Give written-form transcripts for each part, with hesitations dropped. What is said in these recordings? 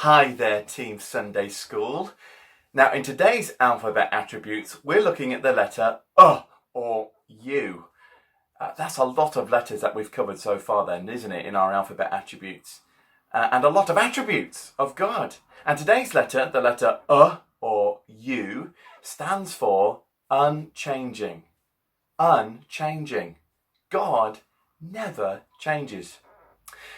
Hi there, Team Sunday School. Now, in today's alphabet attributes, we're looking at the letter or U. That's a lot of letters that we've covered so far then, isn't it, in our alphabet attributes? And a lot of attributes of God. And today's letter, the letter or U, stands for unchanging. Unchanging. God never changes.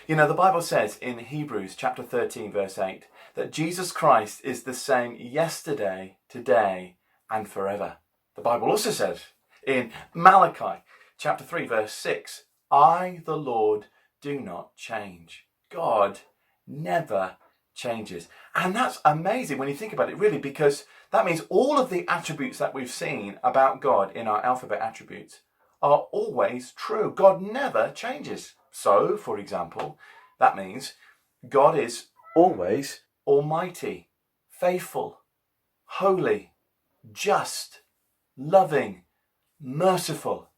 You know, the Bible says in Hebrews chapter 13, verse 8, that Jesus Christ is the same yesterday, today, and forever. The Bible also says in Malachi chapter 3, verse 6, I, the Lord, do not change. God never changes. And that's amazing when you think about it, really, because that means all of the attributes that we've seen about God in our alphabet attributes are always true. God never changes. So, for example, that means God is always almighty, faithful, holy, just, loving, merciful,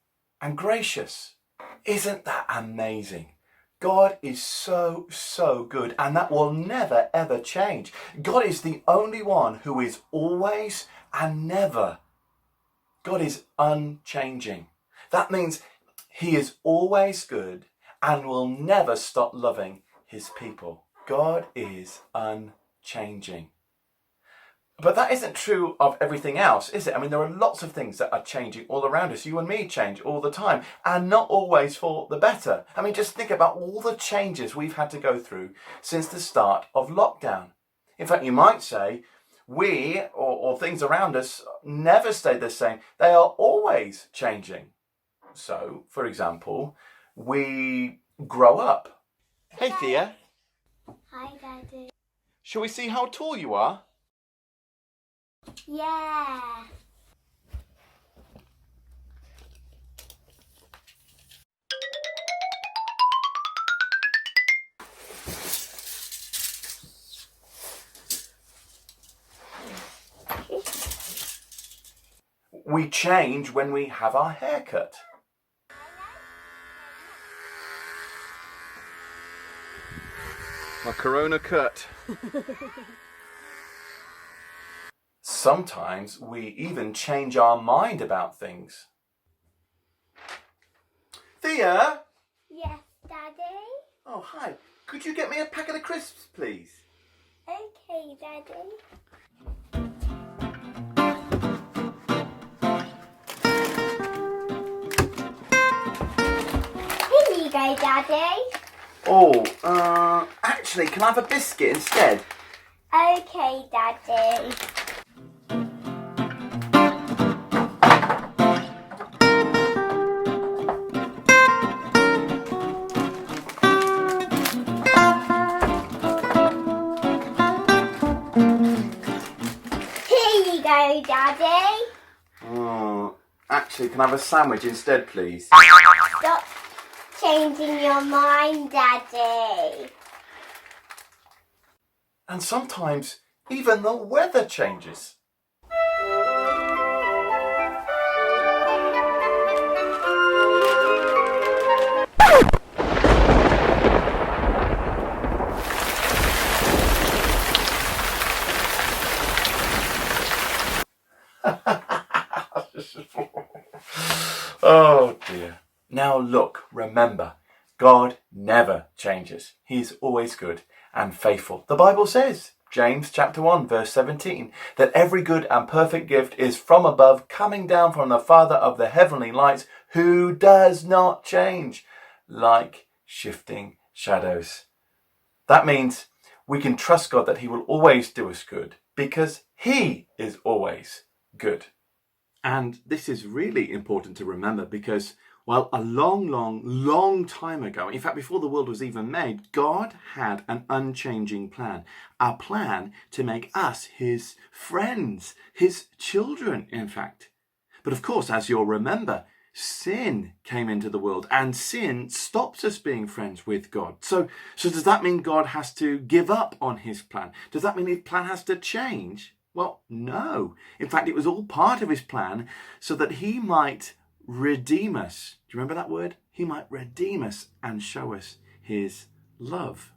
and gracious. Isn't that amazing? God is so good, and that will never ever change. God is the only one who is always and never. God is unchanging. That means he is always good and will never stop loving his people. God is unchanging. But that isn't true of everything else, is it? I mean, there are lots of things that are changing all around us. You and me change all the time, and not always for the better. I mean, just think about all the changes we've had to go through since the start of lockdown. In fact, you might say we or things around us never stay the same. They are always changing. So, for example, we grow up. Hey, Thea. Hi, Daddy. Shall we see how tall you are? Yeah. We change when we have our hair cut. My corona cut. Sometimes we even change our mind about things. Thea? Yes, Daddy? Oh, hi. Could you get me a packet of crisps, please? Okay, Daddy. Here you go, Daddy. Oh, actually, can I have a biscuit instead? Okay, Daddy. Here you go, Daddy. Oh, actually, can I have a sandwich instead, please? Stop changing your mind, Daddy. And sometimes even the weather changes. Oh dear. Now look, remember, God never changes. He's always good and faithful. The Bible says, James chapter 1 verse 17, that every good and perfect gift is from above, coming down from the Father of the heavenly lights, who does not change, like shifting shadows. That means we can trust God that he will always do us good, because he is always good. And this is really important to remember because, well, a long time ago, in fact, before the world was even made, God had an unchanging plan. A plan to make us his friends, his children, in fact. But of course, as you'll remember, sin came into the world and sin stops us being friends with God. So does that mean God has to give up on his plan? Does that mean his plan has to change? Well, no. In fact, it was all part of his plan so that he might redeem us. Do you remember that word? He might redeem us and show us his love.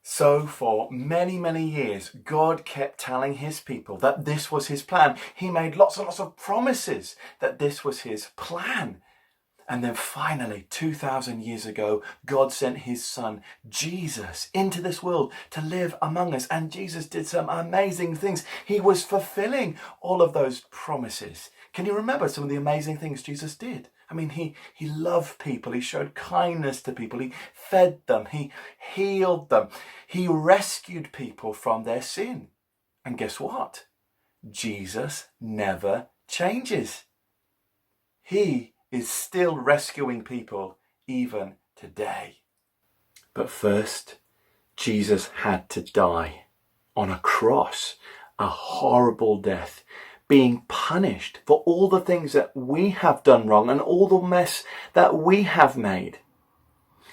So for many, many years, God kept telling his people that this was his plan. He made lots and lots of promises that this was his plan. And then finally, 2,000 years ago, God sent his son, Jesus, into this world to live among us. And Jesus did some amazing things. He was fulfilling all of those promises. Can you remember some of the amazing things Jesus did? I mean, he loved people. He showed kindness to people. He fed them. He healed them. He rescued people from their sin. And guess what? Jesus never changes. He is still rescuing people even today. But first, Jesus had to die on a cross, a horrible death, being punished for all the things that we have done wrong and all the mess that we have made.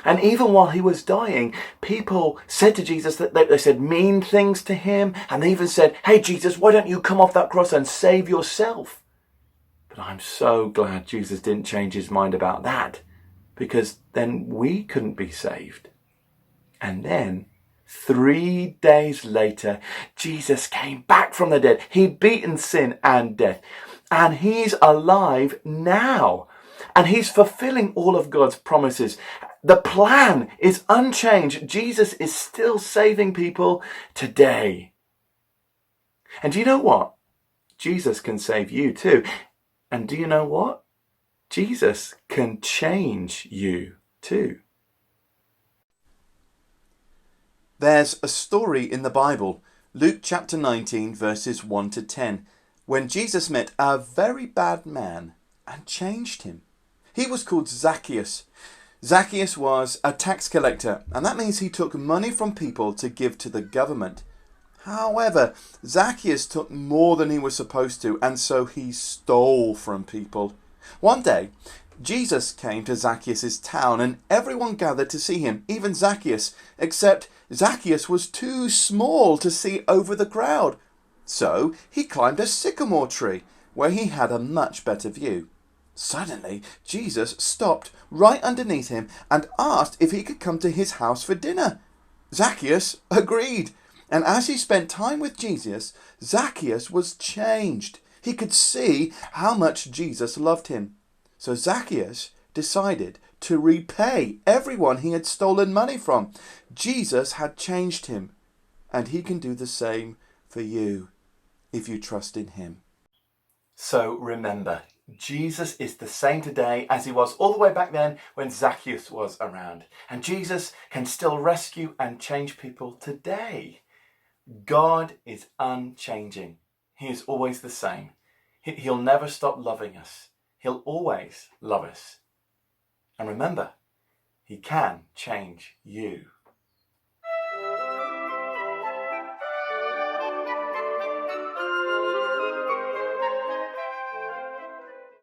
And even while he was dying, people said to Jesus that they said mean things to him, and they even said, "Hey Jesus, why don't you come off that cross and save yourself?" But I'm so glad Jesus didn't change his mind about that, because then we couldn't be saved. And then 3 days later, Jesus came back from the dead. He'd beaten sin and death, and he's alive now. And he's fulfilling all of God's promises. The plan is unchanged. Jesus is still saving people today. And do you know what? Jesus can save you too. And do you know what? Jesus can change you too. There's a story in the Bible, Luke chapter 19, verses 1 to 10, when Jesus met a very bad man and changed him. He was called Zacchaeus. Zacchaeus was a tax collector, and that means he took money from people to give to the government. However, Zacchaeus took more than he was supposed to, and so he stole from people. One day, Jesus came to Zacchaeus' town, and everyone gathered to see him, even Zacchaeus, except Zacchaeus was too small to see over the crowd. So he climbed a sycamore tree, where he had a much better view. Suddenly, Jesus stopped right underneath him and asked if he could come to his house for dinner. Zacchaeus agreed. And as he spent time with Jesus, Zacchaeus was changed. He could see how much Jesus loved him. So Zacchaeus decided to repay everyone he had stolen money from. Jesus had changed him, and he can do the same for you if you trust in him. So remember, Jesus is the same today as he was all the way back then when Zacchaeus was around. And Jesus can still rescue and change people today. God is unchanging. He is always the same. He'll never stop loving us. He'll always love us. And remember, he can change you.